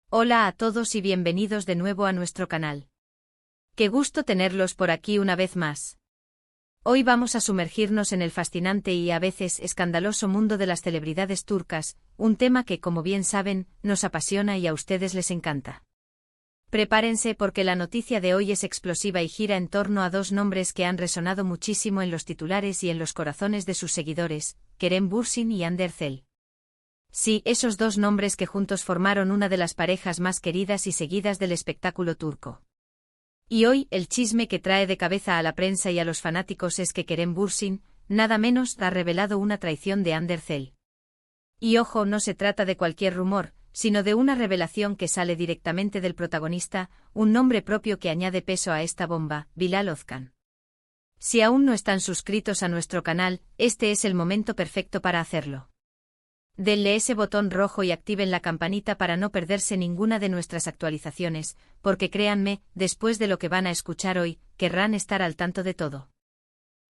Hola a todos y bienvenidos de nuevo a nuestro canal. Qué gusto tenerlos por aquí una vez más. Hoy vamos a sumergirnos en el fascinante y a veces escandaloso mundo de las celebridades turcas, un tema que, como bien saben, nos apasiona y a ustedes les encanta. Prepárense porque la noticia de hoy es explosiva y gira en torno a dos nombres que han resonado muchísimo en los titulares y en los corazones de sus seguidores, Kerem Bürsin y Hande Erçel. Sí, esos dos nombres que juntos formaron una de las parejas más queridas y seguidas del espectáculo turco. Y hoy, el chisme que trae de cabeza a la prensa y a los fanáticos es que Kerem Bürsin, nada menos, ha revelado una traición de Hande Erçel. Y ojo, no se trata de cualquier rumor, sino de una revelación que sale directamente del protagonista, un nombre propio que añade peso a esta bomba, Bilal Özkan. Si aún no están suscritos a nuestro canal, este es el momento perfecto para hacerlo. Denle ese botón rojo y activen la campanita para no perderse ninguna de nuestras actualizaciones, porque créanme, después de lo que van a escuchar hoy, querrán estar al tanto de todo.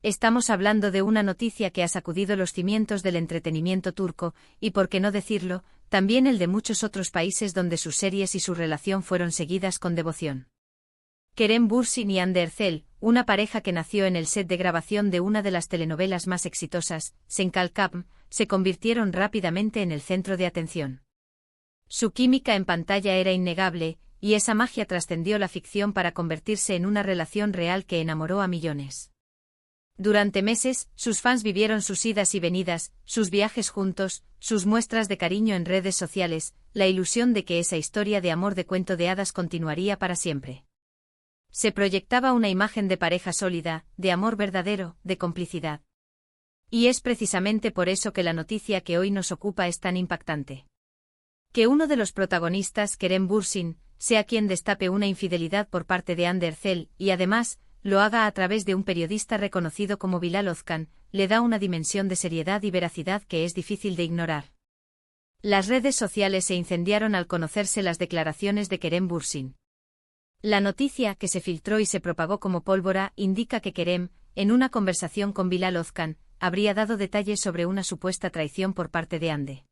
Estamos hablando de una noticia que ha sacudido los cimientos del entretenimiento turco, y por qué no decirlo, también el de muchos otros países donde sus series y su relación fueron seguidas con devoción. Kerem Bürsin y Hande Erçel, una pareja que nació en el set de grabación de una de las telenovelas más exitosas, Senkalkam, se convirtieron rápidamente en el centro de atención. Su química en pantalla era innegable, y esa magia trascendió la ficción para convertirse en una relación real que enamoró a millones. Durante meses, sus fans vivieron sus idas y venidas, sus viajes juntos, sus muestras de cariño en redes sociales, la ilusión de que esa historia de amor de cuento de hadas continuaría para siempre. Se proyectaba una imagen de pareja sólida, de amor verdadero, de complicidad. Y es precisamente por eso que la noticia que hoy nos ocupa es tan impactante. Que uno de los protagonistas, Kerem Bürsin, sea quien destape una infidelidad por parte de Hande Erçel, y además, lo haga a través de un periodista reconocido como Bilal Özkan, le da una dimensión de seriedad y veracidad que es difícil de ignorar. Las redes sociales se incendiaron al conocerse las declaraciones de Kerem Bürsin. La noticia, que se filtró y se propagó como pólvora, indica que Kerem, en una conversación con Bilal Özkan, habría dado detalles sobre una supuesta traición por parte de Hande.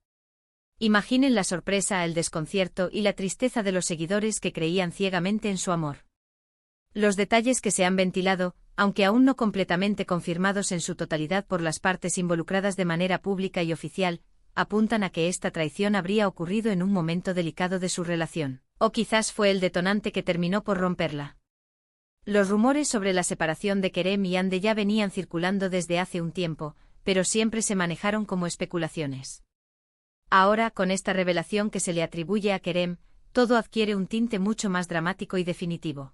Imaginen la sorpresa, el desconcierto y la tristeza de los seguidores que creían ciegamente en su amor. Los detalles que se han ventilado, aunque aún no completamente confirmados en su totalidad por las partes involucradas de manera pública y oficial, apuntan a que esta traición habría ocurrido en un momento delicado de su relación, o quizás fue el detonante que terminó por romperla. Los rumores sobre la separación de Kerem y Hande ya venían circulando desde hace un tiempo, pero siempre se manejaron como especulaciones. Ahora, con esta revelación que se le atribuye a Kerem, todo adquiere un tinte mucho más dramático y definitivo.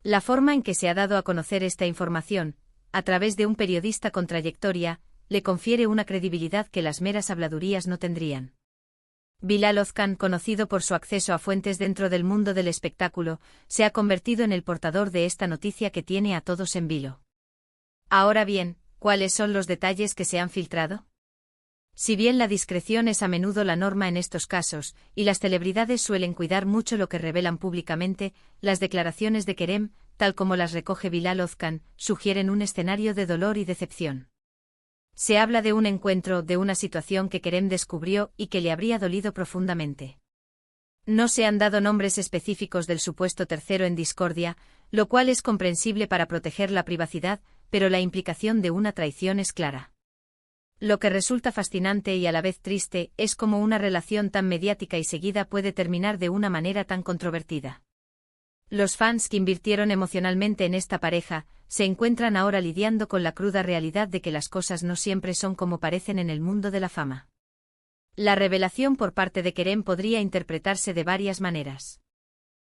La forma en que se ha dado a conocer esta información, a través de un periodista con trayectoria, le confiere una credibilidad que las meras habladurías no tendrían. Bilal Özkan, conocido por su acceso a fuentes dentro del mundo del espectáculo, se ha convertido en el portador de esta noticia que tiene a todos en vilo. Ahora bien, ¿cuáles son los detalles que se han filtrado? Si bien la discreción es a menudo la norma en estos casos, y las celebridades suelen cuidar mucho lo que revelan públicamente, las declaraciones de Kerem, tal como las recoge Bilal Özkan, sugieren un escenario de dolor y decepción. Se habla de un encuentro, de una situación que Kerem descubrió y que le habría dolido profundamente. No se han dado nombres específicos del supuesto tercero en discordia, lo cual es comprensible para proteger la privacidad, pero la implicación de una traición es clara. Lo que resulta fascinante y a la vez triste es cómo una relación tan mediática y seguida puede terminar de una manera tan controvertida. Los fans que invirtieron emocionalmente en esta pareja, se encuentran ahora lidiando con la cruda realidad de que las cosas no siempre son como parecen en el mundo de la fama. La revelación por parte de Kerem podría interpretarse de varias maneras.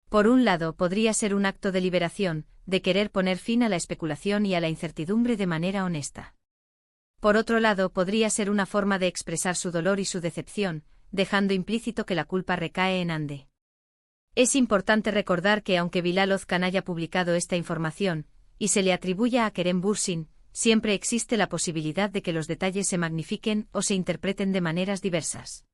Por un lado, podría ser un acto de liberación, de querer poner fin a la especulación y a la incertidumbre de manera honesta. Por otro lado, podría ser una forma de expresar su dolor y su decepción, dejando implícito que la culpa recae en Hande. Es importante recordar que aunque Bilal Özkan haya publicado esta información, y se le atribuya a Kerem Bürsin, siempre existe la posibilidad de que los detalles se magnifiquen o se interpreten de maneras diversas.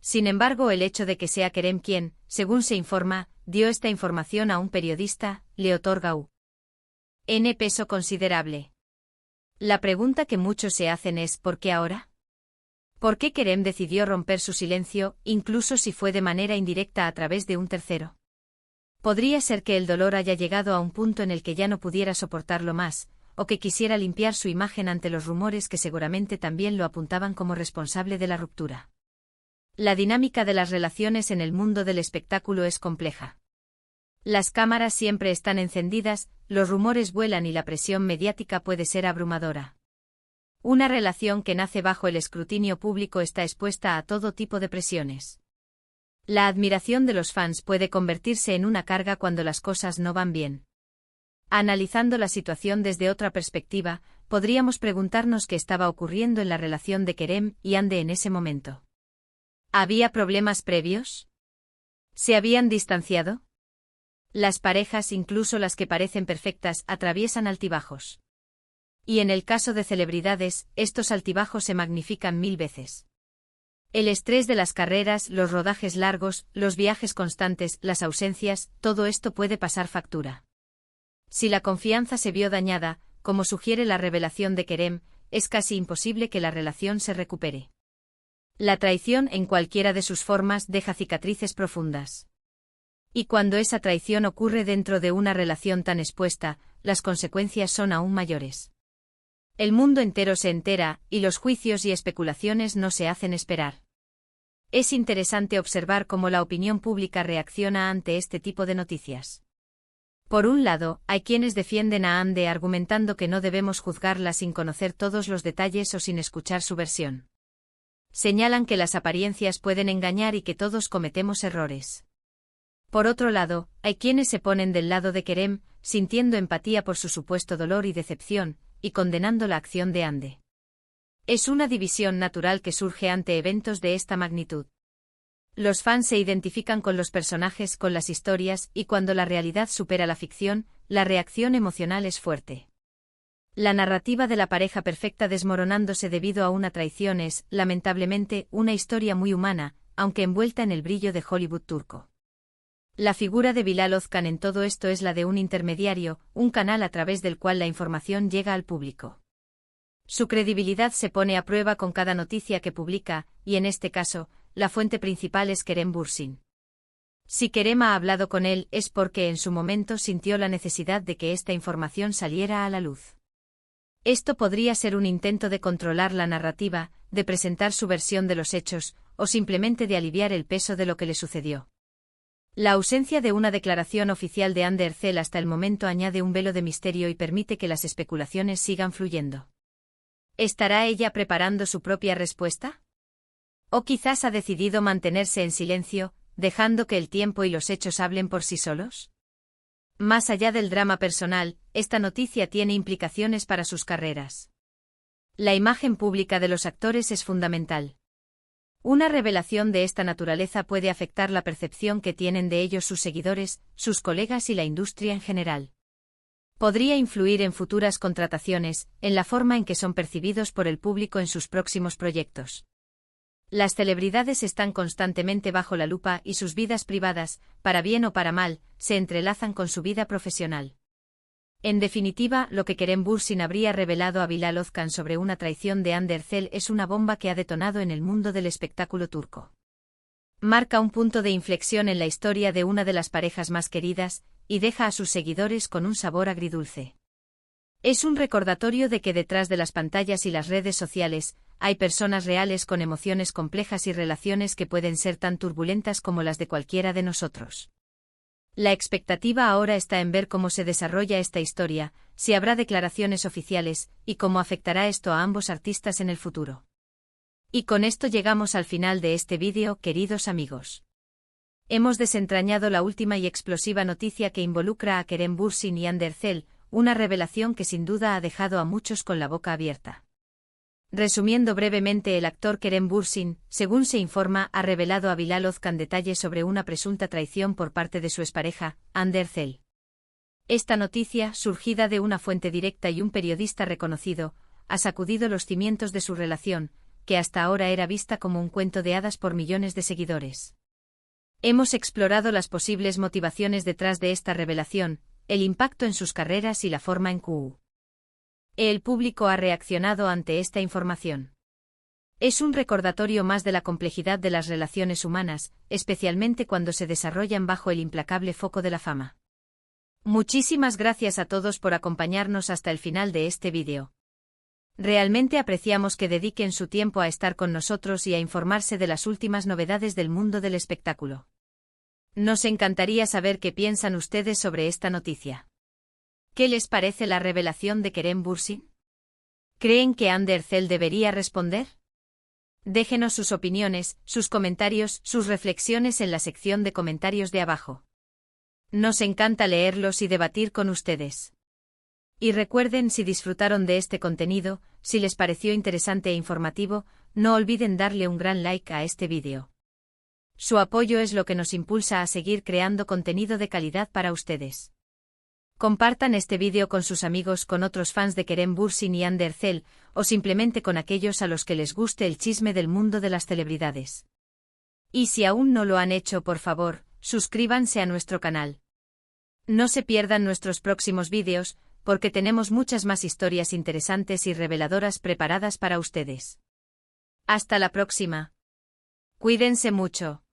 Sin embargo, el hecho de que sea Kerem quien, según se informa, dio esta información a un periodista, le otorga un peso considerable. La pregunta que muchos se hacen es ¿por qué ahora? ¿Por qué Kerem decidió romper su silencio, incluso si fue de manera indirecta a través de un tercero? Podría ser que el dolor haya llegado a un punto en el que ya no pudiera soportarlo más, o que quisiera limpiar su imagen ante los rumores que seguramente también lo apuntaban como responsable de la ruptura. La dinámica de las relaciones en el mundo del espectáculo es compleja. Las cámaras siempre están encendidas, los rumores vuelan y la presión mediática puede ser abrumadora. Una relación que nace bajo el escrutinio público está expuesta a todo tipo de presiones. La admiración de los fans puede convertirse en una carga cuando las cosas no van bien. Analizando la situación desde otra perspectiva, podríamos preguntarnos qué estaba ocurriendo en la relación de Kerem y Hande en ese momento. ¿Había problemas previos? ¿Se habían distanciado? Las parejas, incluso las que parecen perfectas, atraviesan altibajos. Y en el caso de celebridades, estos altibajos se magnifican 1000 veces. El estrés de las carreras, los rodajes largos, los viajes constantes, las ausencias, todo esto puede pasar factura. Si la confianza se vio dañada, como sugiere la revelación de Kerem, es casi imposible que la relación se recupere. La traición en cualquiera de sus formas deja cicatrices profundas. Y cuando esa traición ocurre dentro de una relación tan expuesta, las consecuencias son aún mayores. El mundo entero se entera, y los juicios y especulaciones no se hacen esperar. Es interesante observar cómo la opinión pública reacciona ante este tipo de noticias. Por un lado, hay quienes defienden a Hande argumentando que no debemos juzgarla sin conocer todos los detalles o sin escuchar su versión. Señalan que las apariencias pueden engañar y que todos cometemos errores. Por otro lado, hay quienes se ponen del lado de Kerem, sintiendo empatía por su supuesto dolor y decepción, y condenando la acción de Hande. Es una división natural que surge ante eventos de esta magnitud. Los fans se identifican con los personajes, con las historias, y cuando la realidad supera la ficción, la reacción emocional es fuerte. La narrativa de la pareja perfecta desmoronándose debido a una traición es, lamentablemente, una historia muy humana, aunque envuelta en el brillo de Hollywood turco. La figura de Bilal Ozkan en todo esto es la de un intermediario, un canal a través del cual la información llega al público. Su credibilidad se pone a prueba con cada noticia que publica, y en este caso, la fuente principal es Kerem Bürsin. Si Kerem ha hablado con él es porque en su momento sintió la necesidad de que esta información saliera a la luz. Esto podría ser un intento de controlar la narrativa, de presentar su versión de los hechos, o simplemente de aliviar el peso de lo que le sucedió. La ausencia de una declaración oficial de Hande Erçel hasta el momento añade un velo de misterio y permite que las especulaciones sigan fluyendo. ¿Estará ella preparando su propia respuesta? ¿O quizás ha decidido mantenerse en silencio, dejando que el tiempo y los hechos hablen por sí solos? Más allá del drama personal, esta noticia tiene implicaciones para sus carreras. La imagen pública de los actores es fundamental. Una revelación de esta naturaleza puede afectar la percepción que tienen de ellos sus seguidores, sus colegas y la industria en general. Podría influir en futuras contrataciones, en la forma en que son percibidos por el público en sus próximos proyectos. Las celebridades están constantemente bajo la lupa y sus vidas privadas, para bien o para mal, se entrelazan con su vida profesional. En definitiva, lo que Kerem Bürsin habría revelado a Bilal Ozkan sobre una traición de Hande Erçel es una bomba que ha detonado en el mundo del espectáculo turco. Marca un punto de inflexión en la historia de una de las parejas más queridas, y deja a sus seguidores con un sabor agridulce. Es un recordatorio de que detrás de las pantallas y las redes sociales, hay personas reales con emociones complejas y relaciones que pueden ser tan turbulentas como las de cualquiera de nosotros. La expectativa ahora está en ver cómo se desarrolla esta historia, si habrá declaraciones oficiales, y cómo afectará esto a ambos artistas en el futuro. Y con esto llegamos al final de este vídeo, queridos amigos. Hemos desentrañado la última y explosiva noticia que involucra a Kerem Bürsin y Hande Erçel, una revelación que sin duda ha dejado a muchos con la boca abierta. Resumiendo brevemente, el actor Kerem Bürsin, según se informa, ha revelado a Bilal Ozkan detalles sobre una presunta traición por parte de su expareja, Hande Erçel. Esta noticia, surgida de una fuente directa y un periodista reconocido, ha sacudido los cimientos de su relación, que hasta ahora era vista como un cuento de hadas por millones de seguidores. Hemos explorado las posibles motivaciones detrás de esta revelación, el impacto en sus carreras y la forma en que el público ha reaccionado ante esta información. Es un recordatorio más de la complejidad de las relaciones humanas, especialmente cuando se desarrollan bajo el implacable foco de la fama. Muchísimas gracias a todos por acompañarnos hasta el final de este vídeo. Realmente apreciamos que dediquen su tiempo a estar con nosotros y a informarse de las últimas novedades del mundo del espectáculo. Nos encantaría saber qué piensan ustedes sobre esta noticia. ¿Qué les parece la revelación de Kerem Bürsin? ¿Creen que Hande Erçel debería responder? Déjenos sus opiniones, sus comentarios, sus reflexiones en la sección de comentarios de abajo. Nos encanta leerlos y debatir con ustedes. Y recuerden, si disfrutaron de este contenido, si les pareció interesante e informativo, no olviden darle un gran like a este vídeo. Su apoyo es lo que nos impulsa a seguir creando contenido de calidad para ustedes. Compartan este vídeo con sus amigos, con otros fans de Kerem Bürsin y Hande Erçel, o simplemente con aquellos a los que les guste el chisme del mundo de las celebridades. Y si aún no lo han hecho, por favor, suscríbanse a nuestro canal. No se pierdan nuestros próximos vídeos, porque tenemos muchas más historias interesantes y reveladoras preparadas para ustedes. Hasta la próxima. Cuídense mucho.